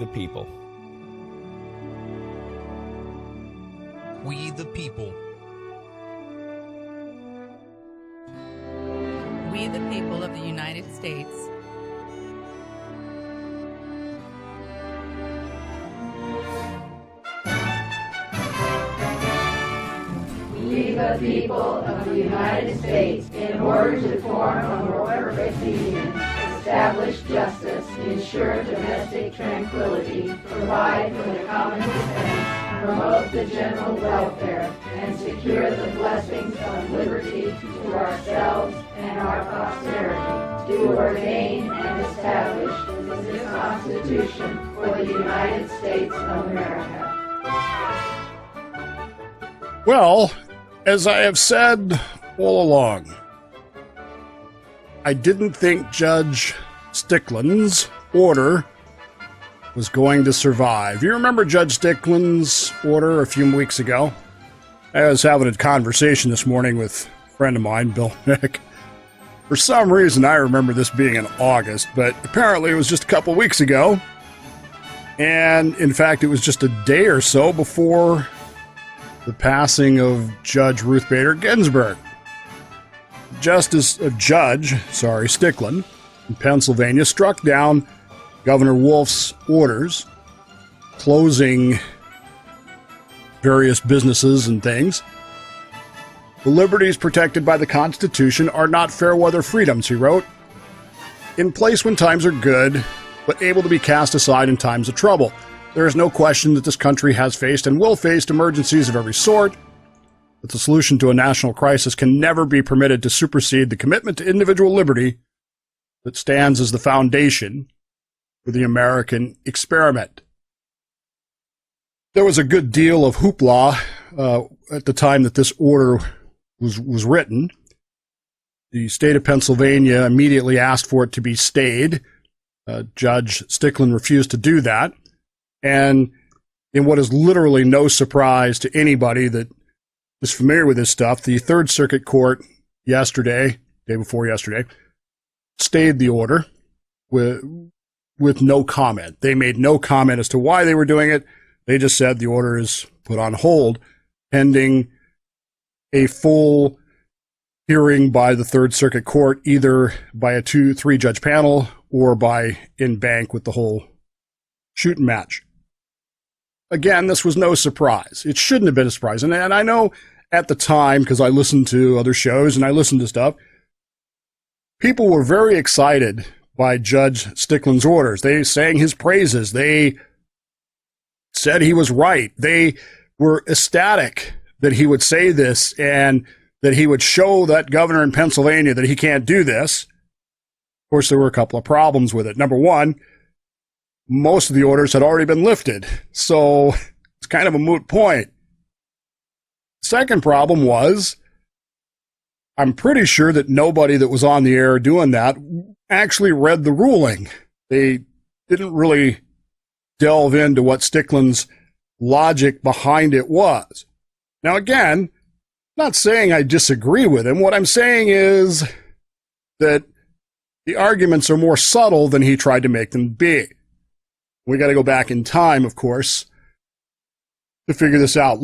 the people. We the people. We the people of the United States. We the people of the United States, in order to form a more perfect union, establish justice, ensure domestic tranquility, provide for the common defense, promote the general welfare, and secure the blessings of liberty to ourselves and our posterity, do ordain and establish this Constitution for the United States of America. Well, as I have said all along, I didn't think Judge Strickland's order was going to survive. You remember Judge Strickland's order a few weeks ago? I was having a conversation this morning with a friend of mine, Bill Nick. For some reason, I remember this being in August, but apparently it was just a couple weeks ago. And in fact, it was just a day or so before the passing of Judge Ruth Bader Ginsburg. Judge Strickland in Pennsylvania struck down Governor Wolf's orders closing various businesses and things. The liberties protected by the Constitution are not fair weather freedoms, he wrote. In place when times are good, but able to be cast aside in times of trouble. There is no question that this country has faced and will face emergencies of every sort, but the solution to a national crisis can never be permitted to supersede the commitment to individual liberty that stands as the foundation for the American experiment. There was a good deal of hoopla at the time that this order was written. The state of Pennsylvania immediately asked for it to be stayed. Judge Strickland refused to do that. And in what is literally no surprise to anybody that is familiar with this stuff, the Third Circuit Court day before yesterday, stayed the order with no comment. They made no comment as to why they were doing it. They just said the order is put on hold pending a full hearing by the Third Circuit Court, either by a 2-3 judge panel or by in banc with the whole shooting match. Again, this was no surprise. It shouldn't have been a surprise. And I know at the time, because I listened to other shows and I listened to stuff, people were very excited by Judge Strickland's orders. They sang his praises. They said he was right. They were ecstatic that he would say this and that he would show that governor in Pennsylvania that he can't do this. Of course, there were a couple of problems with it. Number one, most of the orders had already been lifted, so it's kind of a moot point. Second problem was, I'm pretty sure that nobody that was on the air doing that actually read the ruling. They didn't really delve into what Strickland's logic behind it was. Now again, I'm not saying I disagree with him. What I'm saying is that the arguments are more subtle than he tried to make them be. We got to go back in time, of course, to figure this out.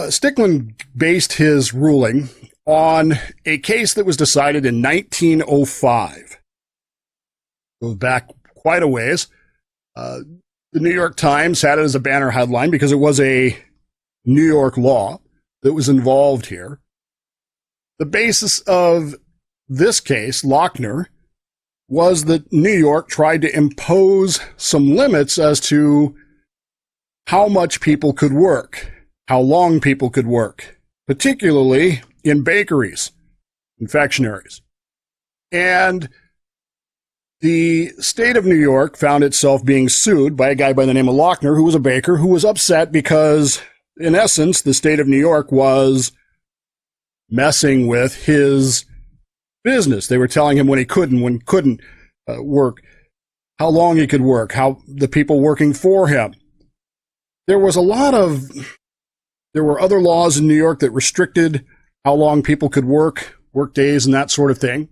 Strickland based his ruling on a case that was decided in 1905. Goes back quite a ways. The New York Times had it as a banner headline because it was a New York law that was involved here. The basis of this case, Lochner, was that New York tried to impose some limits as to how much people could work, how long people could work, particularly in bakeries, confectionaries. And the state of New York found itself being sued by a guy by the name of Lochner, who was a baker, who was upset because, in essence, the state of New York was messing with his business. They were telling him when he could and when he couldn't work, how long he could work, how the people working for him. There were other laws in New York that restricted how long people could work days and that sort of thing.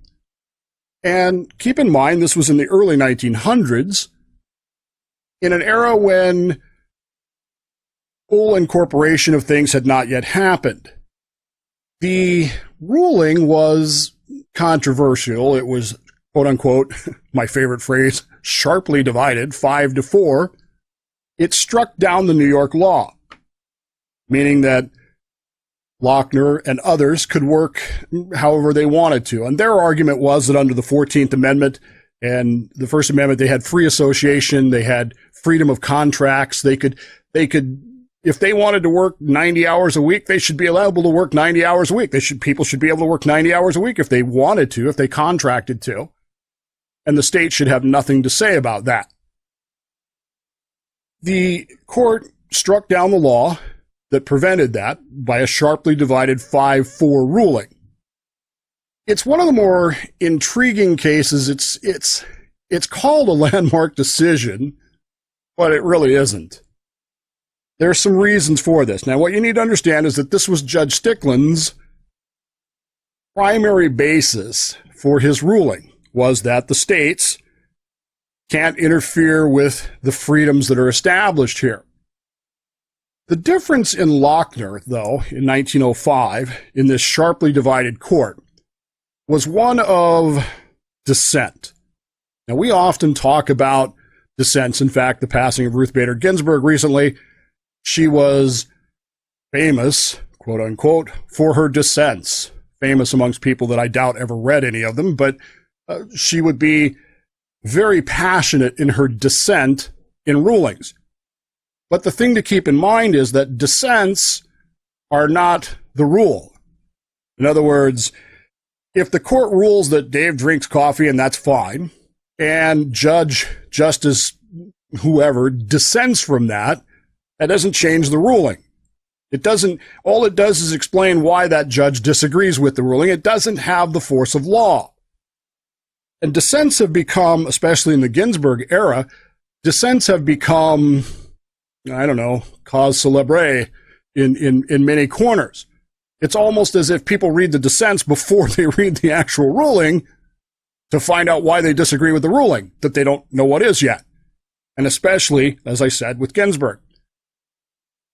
And keep in mind, this was in the early 1900s. in an era when full incorporation of things had not yet happened. The ruling was controversial. It was, quote unquote, my favorite phrase, sharply divided, 5-4. It struck down the New York law, meaning that Lochner and others could work however they wanted to. And their argument was that under the 14th Amendment and the First Amendment, they had free association, they had freedom of contracts, they could, if they wanted to work 90 hours a week, they should be allowable to work 90 hours a week. People should be able to work 90 hours a week if they wanted to, if they contracted to. And the state should have nothing to say about that. The court struck down the law that prevented that by a sharply divided 5-4 ruling. It's one of the more intriguing cases. It's called a landmark decision, but it really isn't. There are some reasons for this. Now, what you need to understand is that this was Judge Strickland's primary basis for his ruling, was that the states can't interfere with the freedoms that are established here. The difference in Lochner, though, in 1905, in this sharply divided court, was one of dissent. Now, we often talk about dissents. In fact, the passing of Ruth Bader Ginsburg recently, she was famous, quote unquote, for her dissents. Famous amongst people that I doubt ever read any of them, but she would be very passionate in her dissent in rulings. But the thing to keep in mind is that dissents are not the rule. In other words, if the court rules that Dave drinks coffee and that's fine, and judge, justice, whoever dissents from that, that doesn't change the ruling. It doesn't, all it does is explain why that judge disagrees with the ruling. It doesn't have the force of law. And dissents have become, especially in the Ginsburg era, dissents have become, I don't know, cause célèbre in many corners. It's almost as if people read the dissents before they read the actual ruling to find out why they disagree with the ruling that they don't know what is yet. And especially, as I said, with Ginsburg.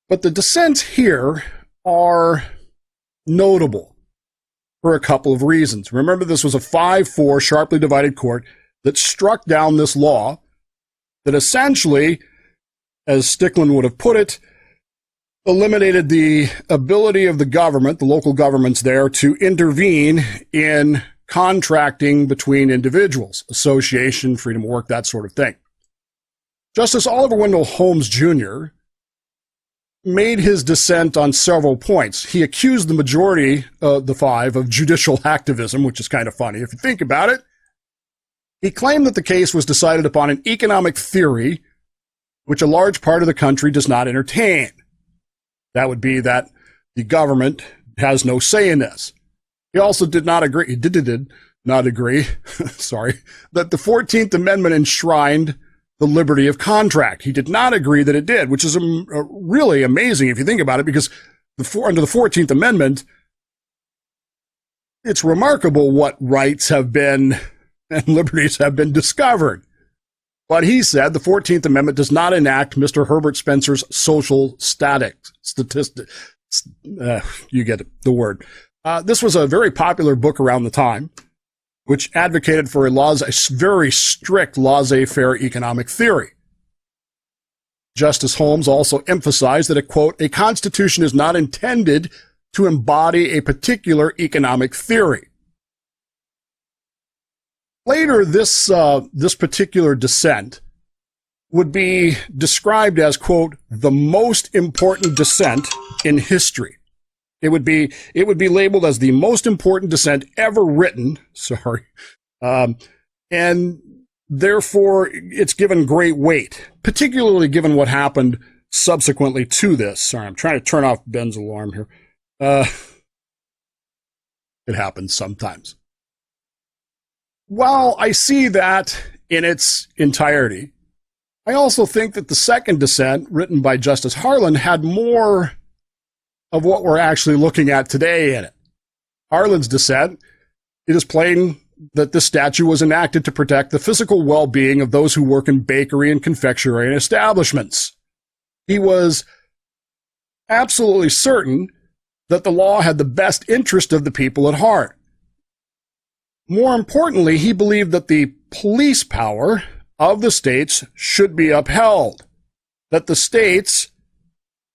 But the dissents here are notable for a couple of reasons. Remember, this was a 5-4 sharply divided court that struck down this law that essentially, as Strickland would have put it, eliminated the ability of the government, the local governments there, to intervene in contracting between individuals, association, freedom of work, that sort of thing. Justice Oliver Wendell Holmes Jr. made his dissent on several points. He accused the majority of the five of judicial activism, which is kind of funny if you think about it. He claimed that the case was decided upon an economic theory which a large part of the country does not entertain. That would be that the government has no say in this. He also did not agree, that the 14th Amendment enshrined the liberty of contract. He did not agree that it did, which is really amazing if you think about it, because under the 14th Amendment, it's remarkable what rights have been and liberties have been discovered. But he said the 14th Amendment does not enact Mr. Herbert Spencer's social statistic. You get the word. This was a very popular book around the time, which advocated for a very strict laissez-faire economic theory. Justice Holmes also emphasized that, a constitution is not intended to embody a particular economic theory. Later, this particular dissent would be described as, quote, the most important dissent in history. It would be labeled as the most important dissent ever written. And therefore it's given great weight, particularly given what happened subsequently to this. Sorry, I'm trying to turn off Ben's alarm here. It happens sometimes. While I see that in its entirety, I also think that the second dissent, written by Justice Harlan, had more of what we're actually looking at today in it. Harlan's dissent, it is plain that this statute was enacted to protect the physical well-being of those who work in bakery and confectionery establishments. He was absolutely certain that the law had the best interest of the people at heart. More importantly, he believed that the police power of the states should be upheld, that the states,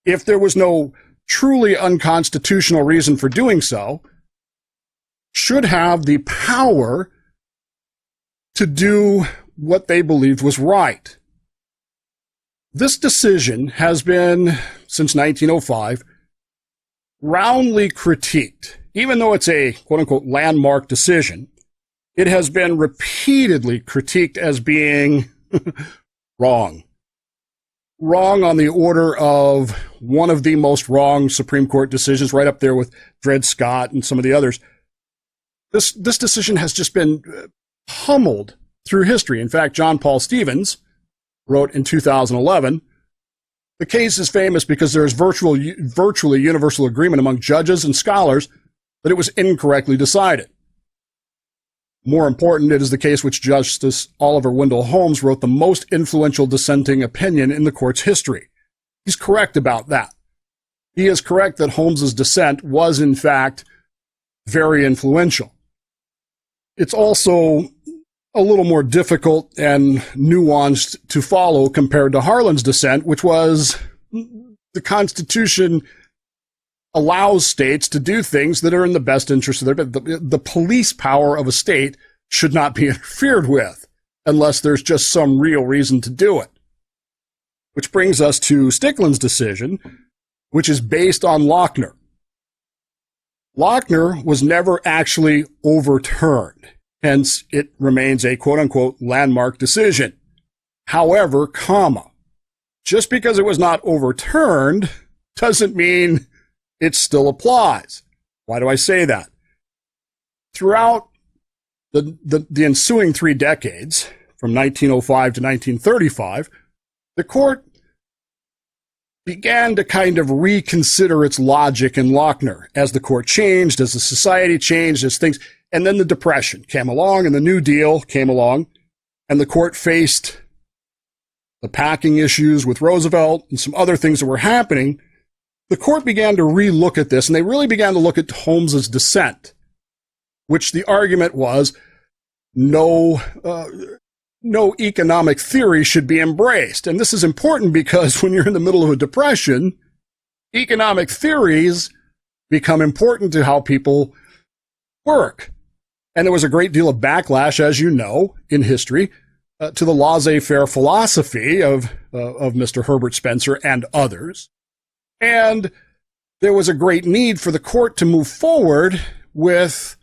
if there was no truly unconstitutional reason for doing so, should have the power to do what they believed was right. This decision has been, since 1905, roundly critiqued. Even though it's a quote-unquote landmark decision, it has been repeatedly critiqued as being wrong. Wrong on the order of one of the most wrong Supreme Court decisions, right up there with Dred Scott and some of the others. This decision has just been pummeled through history. In fact, John Paul Stevens wrote in 2011, the case is famous because there is virtually universal agreement among judges and scholars that it was incorrectly decided. More important, it is the case which Justice Oliver Wendell Holmes wrote the most influential dissenting opinion in the court's history. He's correct about that. He is correct that Holmes's dissent was, in fact, very influential. It's also a little more difficult and nuanced to follow compared to Harlan's dissent, which was the Constitution allows states to do things that are in the best interest of the police power of a state should not be interfered with unless there's just some real reason to do it. Which brings us to Strickland's decision, which is based on Lochner. Lochner was never actually overturned, hence it remains a quote-unquote landmark decision. However, just because it was not overturned doesn't mean it still applies. Why do I say that? Throughout the ensuing 3 decades, from 1905 to 1935, the court began to kind of reconsider its logic in Lochner as the court changed, as the society changed, as things, and then the Depression came along and the New Deal came along, and the court faced the packing issues with Roosevelt and some other things that were happening. The court began to relook at this, and they really began to look at Holmes's dissent, which the argument was no economic theory should be embraced. And this is important because when you're in the middle of a depression, economic theories become important to how people work. And there was a great deal of backlash, as you know, in history, to the laissez-faire philosophy of Mr. Herbert Spencer and others. And there was a great need for the court to move forward with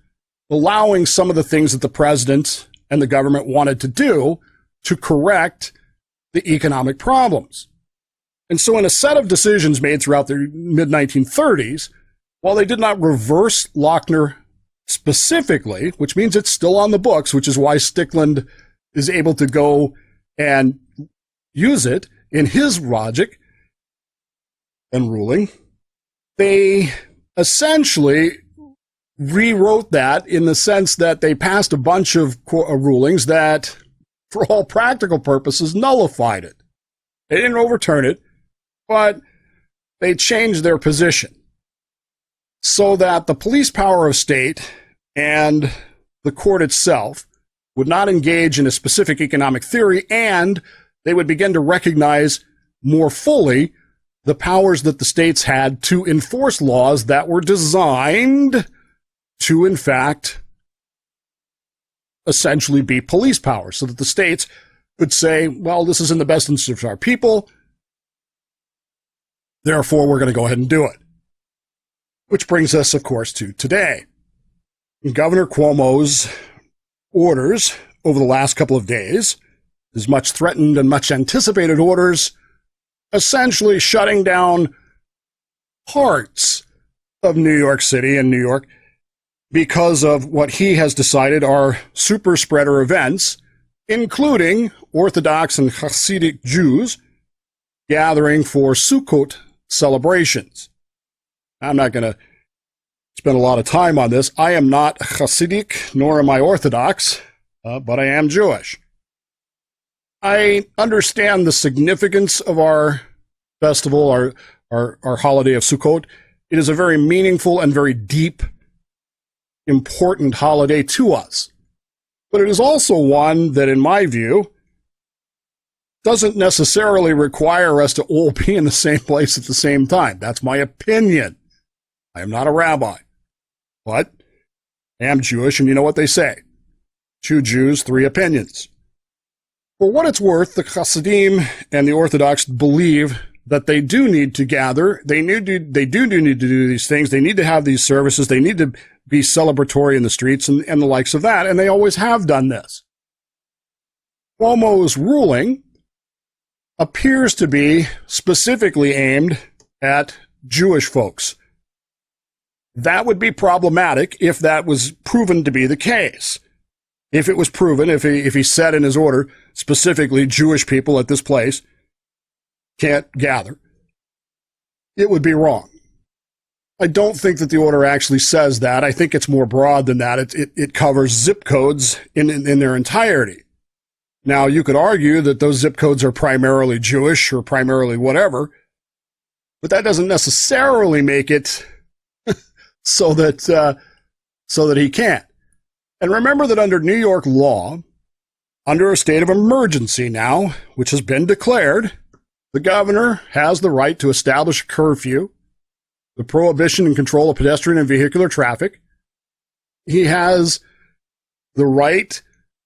allowing some of the things that the president and the government wanted to do to correct the economic problems. And so in a set of decisions made throughout the mid-1930s, while they did not reverse Lochner specifically, which means it's still on the books, which is why Strickland is able to go and use it in his logic and ruling, they essentially rewrote that in the sense that they passed a bunch of rulings that, for all practical purposes, nullified it. They didn't overturn it, but they changed their position so that the police power of state and the court itself would not engage in a specific economic theory, and they would begin to recognize more fully the powers that the states had to enforce laws that were designed to, in fact, essentially be police powers, so that the states could say, well, this is in the best interest of our people, therefore we're going to go ahead and do it. Which brings us, of course, to today. Governor Cuomo's orders over the last couple of days, his much threatened and much anticipated orders, essentially shutting down parts of New York City and New York because of what he has decided are super spreader events, including Orthodox and Hasidic Jews gathering for Sukkot celebrations. I'm not going to spent a lot of time on this. I am not Hasidic, nor am I Orthodox, but I am Jewish. I understand the significance of our festival, our holiday of Sukkot. It is a very meaningful and very deep, important holiday to us. But it is also one that, in my view, doesn't necessarily require us to all be in the same place at the same time. That's my opinion. I am not a rabbi, but I am Jewish, and you know what they say. 2 Jews, 3 opinions. For what it's worth, the Hasidim and the Orthodox believe that they do need to gather. They do need to do these things. They need to have these services. They need to be celebratory in the streets and the likes of that, and they always have done this. Cuomo's ruling appears to be specifically aimed at Jewish folks. That would be problematic if that was proven to be the case. If it was proven, if he said in his order, specifically Jewish people at this place can't gather, it would be wrong. I don't think that the order actually says that. I think it's more broad than that. It covers zip codes in their entirety. Now, you could argue that those zip codes are primarily Jewish or primarily whatever, but that doesn't necessarily make it so that he can't. And remember that under New York law, under a state of emergency now, which has been declared, the governor has the right to establish a curfew, the prohibition and control of pedestrian and vehicular traffic. He has the right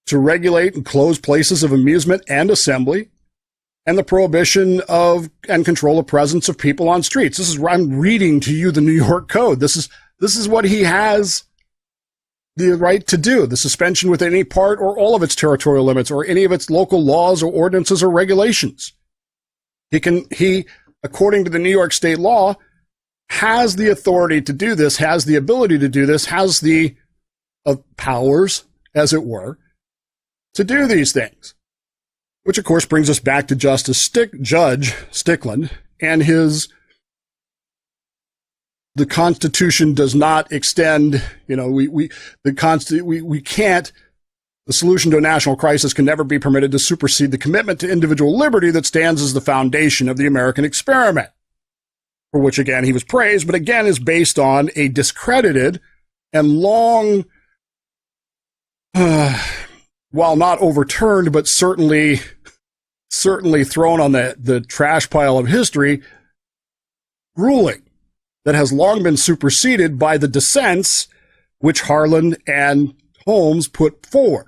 to regulate and close places of amusement and assembly, and the prohibition of and control of presence of people on streets. This is, I'm reading to you the New York Code. This is what he has the right to do, the suspension within any part or all of its territorial limits or any of its local laws or ordinances or regulations. He, according to the New York state law, has the authority to do this, has the ability to do this, has the powers, as it were, to do these things. Which, of course, brings us back to Judge Strickland and the Constitution does not extend, the solution to a national crisis can never be permitted to supersede the commitment to individual liberty that stands as the foundation of the American experiment, for which, again, he was praised, but again is based on a discredited and long, while not overturned, but certainly thrown on the trash pile of history, ruling that has long been superseded by the dissents which Harlan and Holmes put forward.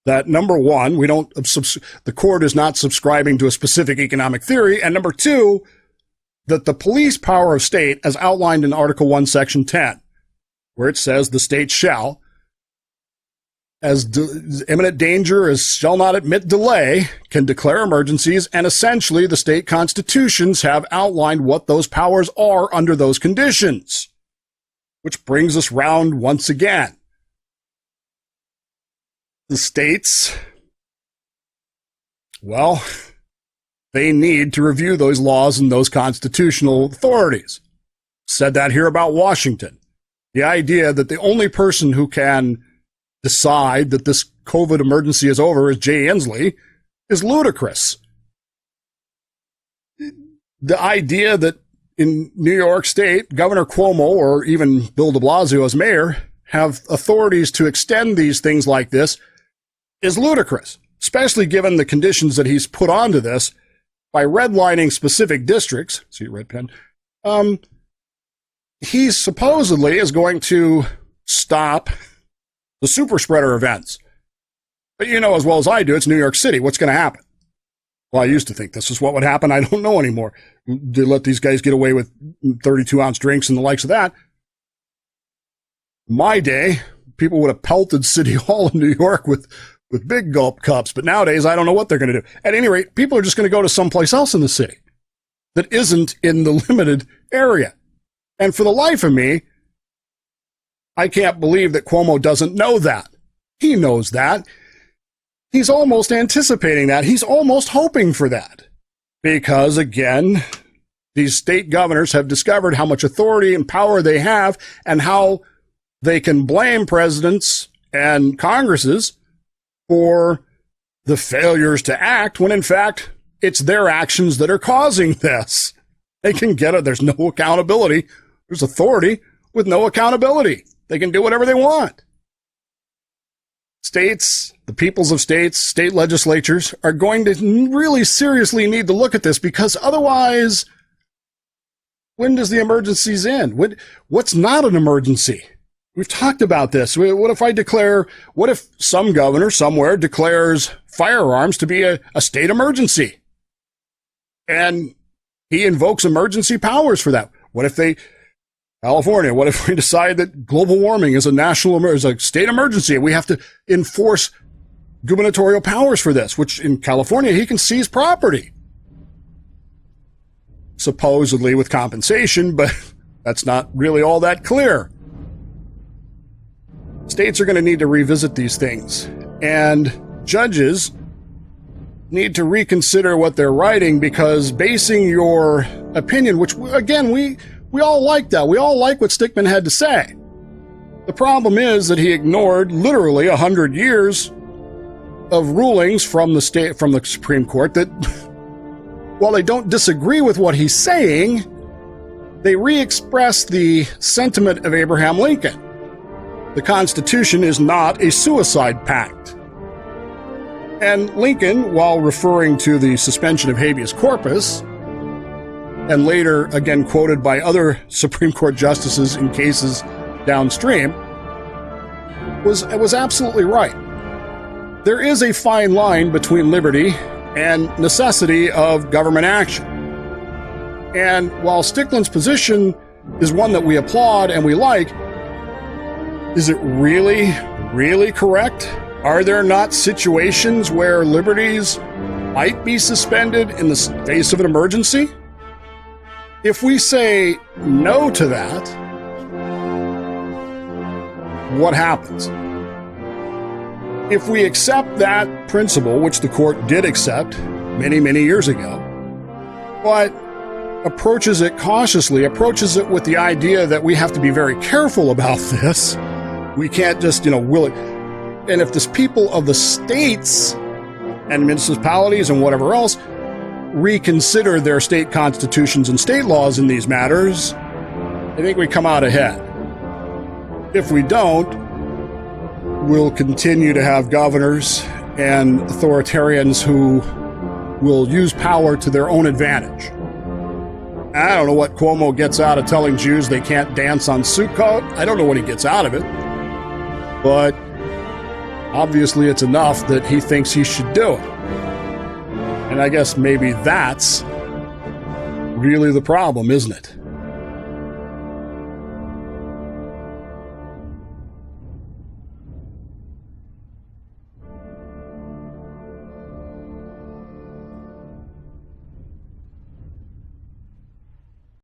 That, number one, the court is not subscribing to a specific economic theory, and number two, that the police power of state, as outlined in Article 1, Section 10, where it says the state shall, as imminent danger as shall not admit delay, can declare emergencies, and essentially the state constitutions have outlined what those powers are under those conditions. Which brings us round once again. The states, well, they need to review those laws and those constitutional authorities. Said that here about Washington. The idea that the only person who can decide that this COVID emergency is over is Jay Inslee is ludicrous. The idea that in New York State, Governor Cuomo or even Bill de Blasio as mayor have authorities to extend these things like this is ludicrous, especially given the conditions that he's put onto this by redlining specific districts. See, red pen. He supposedly is going to stop the super spreader events. But you know as well as I do, it's New York City. What's going to happen? Well, I used to think this is what would happen. I don't know anymore. They let these guys get away with 32-ounce drinks and the likes of that. My day, people would have pelted City Hall in New York with big gulp cups. But nowadays, I don't know what they're going to do. At any rate, people are just going to go to someplace else in the city that isn't in the limited area. And for the life of me, I can't believe that Cuomo doesn't know that. He knows that. He's almost anticipating that. He's almost hoping for that. Because, again, These state governors have discovered how much authority and power they have and how they can blame presidents and Congresses for the failures to act when, in fact, it's their actions that are causing this. They can get it. There's no accountability. There's authority with no accountability. They can do whatever they want. States, the peoples of states, state legislatures are going to really seriously need to look at this, because otherwise, when does the emergencies end? What's not an emergency? We've talked about this. What if some governor somewhere declares firearms to be a state emergency? And he invokes emergency powers for that. What if California, what if we decide that global warming is a state emergency and we have to enforce gubernatorial powers for this, which in California, he can seize property. Supposedly with compensation, but that's not really all that clear. States are going to need to revisit these things, and judges need to reconsider what they're writing, because basing your opinion, which again, we all like that. We all like what Strickland had to say. The problem is that he ignored literally 100 years of rulings from the Supreme Court that, while they don't disagree with what he's saying, they re-express the sentiment of Abraham Lincoln. The Constitution is not a suicide pact. And Lincoln, while referring to the suspension of habeas corpus, and later again quoted by other Supreme Court justices in cases downstream, was absolutely right. There is a fine line between liberty and necessity of government action. And while Strickland's position is one that we applaud and we like, is it really, really correct? Are there not situations where liberties might be suspended in the face of an emergency? If we say no to that, what happens? If we accept that principle, which the court did accept many, many years ago, but approaches it cautiously, approaches it with the idea that we have to be very careful about this, we can't just, will it. And if the people of the states and municipalities and whatever else reconsider their state constitutions and state laws in these matters, I think we come out ahead. If we don't, we'll continue to have governors and authoritarians who will use power to their own advantage. I don't know what Cuomo gets out of telling Jews they can't dance on Sukkot. I don't know what he gets out of it. But obviously it's enough that he thinks he should do it. And I guess maybe that's really the problem, isn't it?